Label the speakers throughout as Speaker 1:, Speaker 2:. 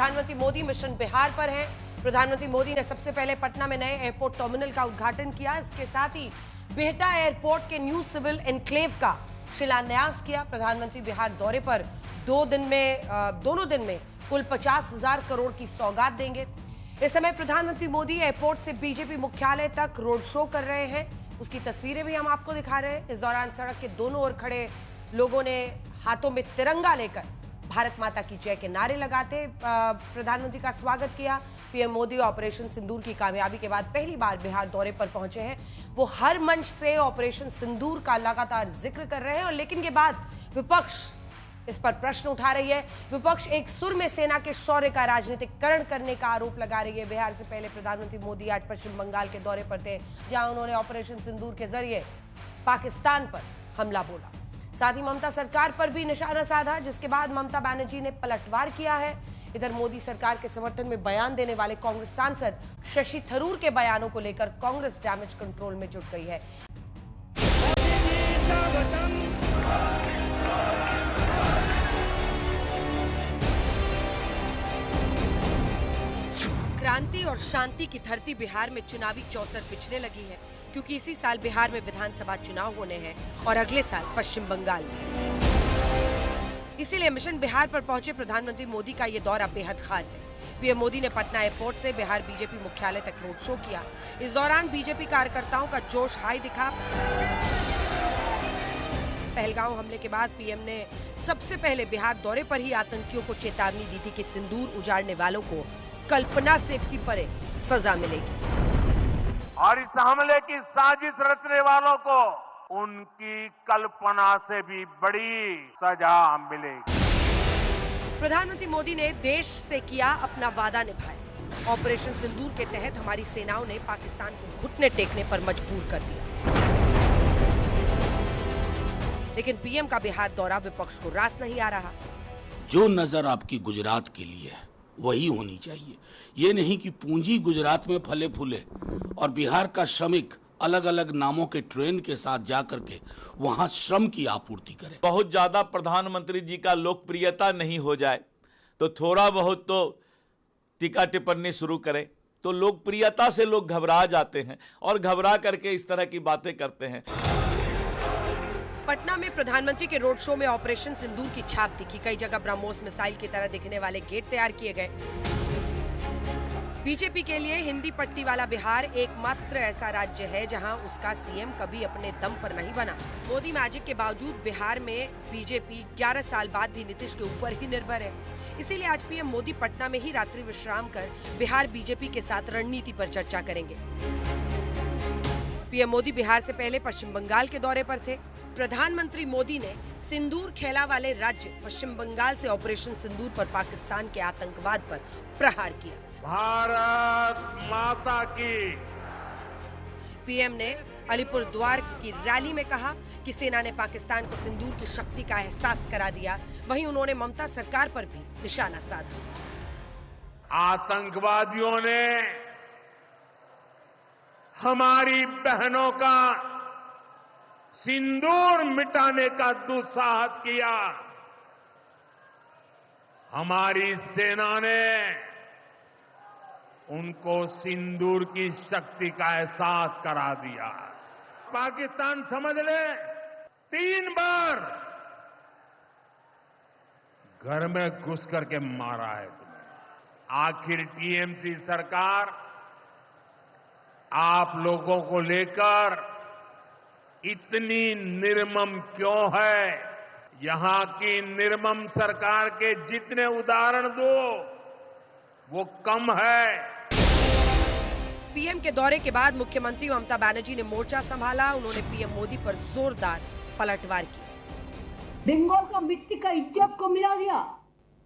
Speaker 1: प्रधानमंत्री मोदी मिशन बिहार पर हैं। प्रधानमंत्री मोदी ने सबसे पहले पटना में नए एयरपोर्ट टर्मिनल का उद्घाटन किया। इसके साथ ही बिहटा एयरपोर्ट के न्यू सिविल एनक्लेव का शिलान्यास किया। प्रधानमंत्री बिहार दौरे पर दोनों दिन में कुल 50,000 करोड़ की सौगात देंगे। इस समय प्रधानमंत्री मोदी एयरपोर्ट से बीजेपी मुख्यालय तक रोड शो कर रहे हैं। उसकी तस्वीरें भी हम आपको दिखा रहे हैं। इस दौरान सड़क के दोनों ओर खड़े लोगों ने हाथों में तिरंगा लेकर भारत माता की जय के नारे लगाते प्रधानमंत्री का स्वागत किया। पीएम मोदी ऑपरेशन सिंदूर की कामयाबी के बाद पहली बार बिहार दौरे पर पहुंचे हैं। वो हर मंच से ऑपरेशन सिंदूर का लगातार जिक्र कर रहे हैं और लेकिन के बाद विपक्ष इस पर प्रश्न उठा रही है। विपक्ष एक सुर में सेना के शौर्य का राजनीतिकरण करने का आरोप लगा रही है। बिहार से पहले प्रधानमंत्री मोदी आज पश्चिम बंगाल के दौरे पर थे, जहां उन्होंने ऑपरेशन सिंदूर के जरिए पाकिस्तान पर हमला बोला। साथ ही ममता सरकार पर भी निशाना साधा, जिसके बाद ममता बनर्जी ने पलटवार किया है। इधर मोदी सरकार के समर्थन में बयान देने वाले कांग्रेस सांसद शशि थरूर के बयानों को लेकर कांग्रेस डैमेज कंट्रोल में जुट गई है। क्रांति और शांति की धरती बिहार में चुनावी चौसर पिछने लगी है, क्योंकि इसी साल बिहार में विधानसभा चुनाव होने हैं और अगले साल पश्चिम बंगाल में। इसीलिए मिशन बिहार पर पहुंचे प्रधानमंत्री मोदी का ये दौरा बेहद खास है। पीएम मोदी ने पटना एयरपोर्ट से बिहार बीजेपी मुख्यालय तक रोड शो किया। इस दौरान बीजेपी कार्यकर्ताओं का जोश हाई दिखा। पहलगांव हमले के बाद पीएम ने सबसे पहले बिहार दौरे पर ही आतंकियों को चेतावनी दी थी कि सिंदूर उजाड़ने वालों को कल्पना से भी परे सजा मिलेगी
Speaker 2: और इस हमले की साजिश रचने वालों को उनकी कल्पना से भी बड़ी सजा मिलेगी।
Speaker 1: प्रधानमंत्री मोदी ने देश से किया अपना वादा निभाया। ऑपरेशन सिंदूर के तहत हमारी सेनाओं ने पाकिस्तान को घुटने टेकने पर मजबूर कर दिया। लेकिन पीएम का बिहार दौरा विपक्ष को रास नहीं आ रहा।
Speaker 3: जो नजर आपकी गुजरात के लिए है वही होनी चाहिए। ये नहीं कि पूंजी गुजरात में फले फूले और बिहार का श्रमिक अलग अलग नामों के ट्रेन के साथ जाकर के वहां श्रम की आपूर्ति करे।
Speaker 4: बहुत ज्यादा प्रधानमंत्री जी का लोकप्रियता नहीं हो जाए तो थोड़ा बहुत तो टीका टिप्पणी शुरू करें, तो लोकप्रियता से लोग घबरा जाते हैं और घबरा करके इस तरह की बातें करते हैं।
Speaker 1: पटना में प्रधानमंत्री के रोड शो में ऑपरेशन सिंदूर की छाप दिखी। कई जगह ब्रह्मोस मिसाइल की तरह दिखने वाले गेट तैयार किए गए। बीजेपी के लिए हिंदी पट्टी वाला बिहार एकमात्र ऐसा राज्य है जहां उसका सीएम कभी अपने दम पर नहीं बना। मोदी मैजिक के बावजूद बिहार में बीजेपी 11 साल बाद भी नीतीश के ऊपर ही निर्भर है। इसीलिए आज पीएम मोदी पटना में ही रात्रि विश्राम कर बिहार बीजेपी के साथ रणनीति पर चर्चा करेंगे। पीएम मोदी बिहार से पहले पश्चिम बंगाल के दौरे पर थे। प्रधानमंत्री मोदी ने सिंदूर खेला वाले राज्य पश्चिम बंगाल से ऑपरेशन सिंदूर पर पाकिस्तान के आतंकवाद पर प्रहार किया।
Speaker 2: भारत माता की।
Speaker 1: पीएम ने अलीपुरद्वार की रैली में कहा कि सेना ने पाकिस्तान को सिंदूर की शक्ति का एहसास करा दिया। वहीं उन्होंने ममता सरकार पर भी निशाना साधा।
Speaker 2: आतंकवादियों ने हमारी बहनों का सिंदूर मिटाने का दुस्साहस किया। हमारी सेना ने उनको सिंदूर की शक्ति का एहसास करा दिया। पाकिस्तान समझ ले 3 बार घर में घुस करके मारा है तुम्हें। आखिर टीएमसी सरकार आप लोगों को लेकर इतनी निर्मम क्यों है? यहां की निर्मम सरकार के जितने उदाहरण दो वो कम है।
Speaker 1: पीएम के दौरे के बाद मुख्यमंत्री ममता बनर्जी ने मोर्चा संभाला। उन्होंने पीएम मोदी पर जोरदार पलटवार किया।
Speaker 5: बंगाल का मिट्टी का इज्जत को मिला दिया।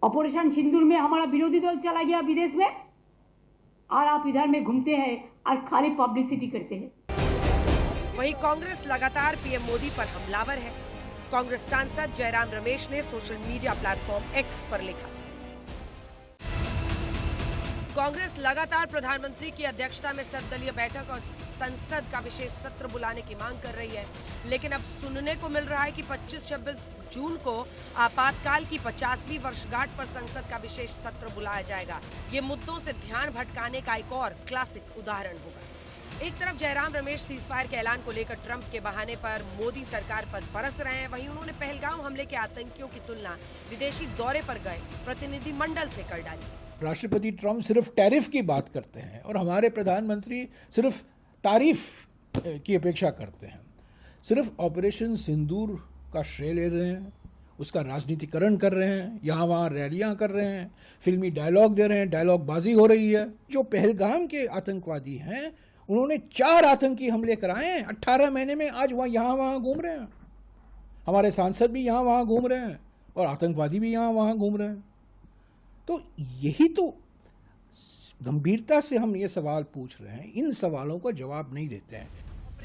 Speaker 5: ऑपरेशन सिंदूर में हमारा विरोधी दल चला गया विदेश में और आप इधर में घूमते हैं और खाली पब्लिसिटी करते हैं।
Speaker 1: वहीं कांग्रेस लगातार पीएम मोदी पर हमलावर है। कांग्रेस सांसद जयराम रमेश ने सोशल मीडिया प्लेटफॉर्म एक्स पर लिखा, कांग्रेस लगातार प्रधानमंत्री की अध्यक्षता में सर्वदलीय बैठक और संसद का विशेष सत्र बुलाने की मांग कर रही है, लेकिन अब सुनने को मिल रहा है कि 25-26 जून को आपातकाल की 50वीं वर्षगांठ पर संसद का विशेष सत्र बुलाया जाएगा। ये मुद्दों से ध्यान भटकाने का एक और क्लासिक उदाहरण होगा। एक तरफ जयराम रमेश सीजफायर के ऐलान को लेकर ट्रंप के बहाने पर मोदी सरकार पर बरस रहे हैं, वहीं उन्होंने पहलगाम हमले के आतंकियों की तुलना विदेशी दौरे पर गए प्रतिनिधिमंडल से कर डाली।
Speaker 6: राष्ट्रपति ट्रंप सिर्फ टैरिफ की बात करते हैं और हमारे प्रधानमंत्री सिर्फ तारीफ की अपेक्षा करते हैं। सिर्फ ऑपरेशन सिंदूर का श्रेय ले रहे हैं, उसका राजनीतिकरण कर रहे हैं, यहाँ वहाँ रैलियाँ कर रहे हैं, फिल्मी डायलॉग दे रहे हैं, डायलॉग बाजी हो रही है। जो पहलगाम के आतंकवादी हैं उन्होंने 4 आतंकी हमले कराए हैं 18 महीने में, आज वह यहाँ वहाँ घूम रहे हैं। हमारे सांसद भी यहाँ वहाँ घूम रहे हैं और आतंकवादी भी यहाँ वहाँ घूम रहे हैं। तो यही तो गंभीरता से हम ये सवाल पूछ रहे हैं, इन सवालों का जवाब नहीं देते हैं।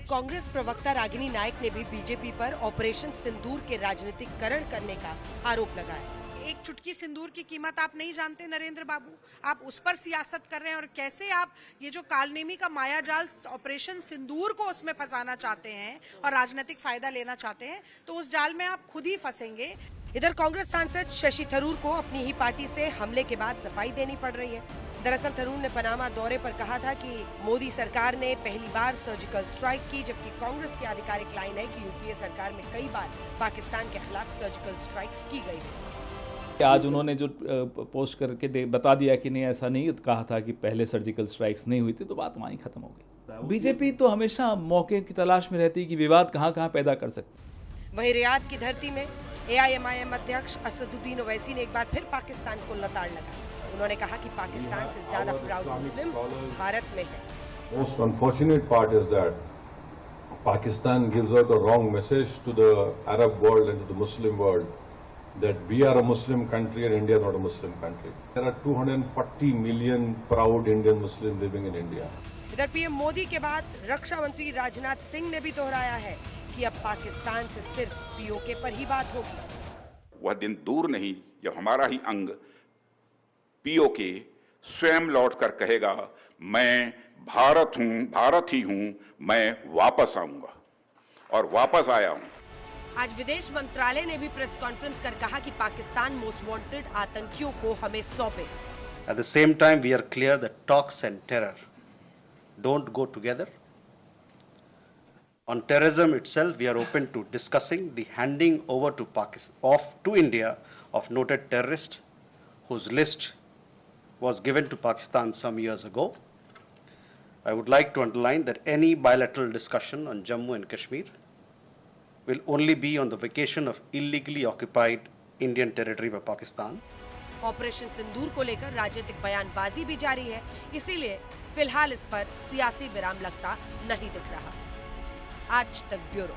Speaker 1: कांग्रेस प्रवक्ता रागिनी नायक ने भी बीजेपी पर ऑपरेशन सिंदूर के राजनीतिकरण करने का आरोप लगाया।
Speaker 7: एक चुटकी सिंदूर की कीमत आप नहीं जानते नरेंद्र बाबू, आप उस पर सियासत कर रहे हैं और कैसे आप ये जो कालनेमी का मायाजाल ऑपरेशन सिंदूर को उसमें फंसाना चाहते हैं और राजनीतिक फायदा लेना चाहते हैं, तो उस जाल में आप खुद ही फंसेंगे।
Speaker 1: इधर कांग्रेस सांसद शशि थरूर को अपनी ही पार्टी से हमले के बाद सफाई देनी पड़ रही है। दरअसल थरूर ने पनामा दौरे पर कहा था कि मोदी सरकार ने पहली बार सर्जिकल स्ट्राइक की, जबकि कांग्रेस की आधिकारिक लाइन है कि यूपीए सरकार में कई बार पाकिस्तान के खिलाफ सर्जिकल स्ट्राइक्स की गई थी।
Speaker 8: आज उन्होंने जो पोस्ट करके बता दिया कि नहीं, ऐसा नहीं कहा था कि पहले सर्जिकल स्ट्राइक्स नहीं हुई थी, तो बात वहीं खत्म हो गई। बीजेपी तो हमेशा मौके की तलाश में रहती है कि विवाद कहाँ कहाँ पैदा कर सकती।
Speaker 1: वहीं रियाद की धरती में AIMIM अध्यक्ष असदुद्दीन ओवैसी ने एक बार फिर पाकिस्तान को लताड़ लगाई। उन्होंने कहा कि पाकिस्तान से ज्यादा प्राउड मुस्लिम भारत में है।
Speaker 9: Most unfortunate part is that Pakistan gives out a wrong message to the Arab world and to the Muslim world that we are a Muslim country and India is not a Muslim country. There are 240 million proud Indian Muslims living in India.
Speaker 1: इधर PM Modi के बाद रक्षा मंत्री राजनाथ सिंह ने भी दोहराया है कि अब पाकिस्तान से सिर्फ POK पर ही बात होगी।
Speaker 10: वह दिन दूर नहीं जब हमारा ही अंग POK स्वयं लौटकर कहेगा, मैं भारत हूं, भारत ही हूं, मैं वापस आऊंगा और वापस आया हूं।
Speaker 1: आज विदेश मंत्रालय ने भी प्रेस कॉन्फ्रेंस कर कहा कि पाकिस्तान मोस्ट वांटेड आतंकियों को हमें सौंपे।
Speaker 11: At the same time, we are clear that talks and terror don't go together. On terrorism itself, we are open to discussing the handing over to Pakistan, to India, of noted terrorists whose list was given to Pakistan some years ago. I would like to underline that any bilateral discussion on Jammu and Kashmir will only be on the vacation of illegally occupied Indian territory by Pakistan.
Speaker 1: Operation Sindoor को लेकर राजनीतिक बयानबाजी भी जारी है, इसीलिए फिलहाल इस पर सियासी विराम लगता नहीं दिख रहा। आज तक ब्यूरो।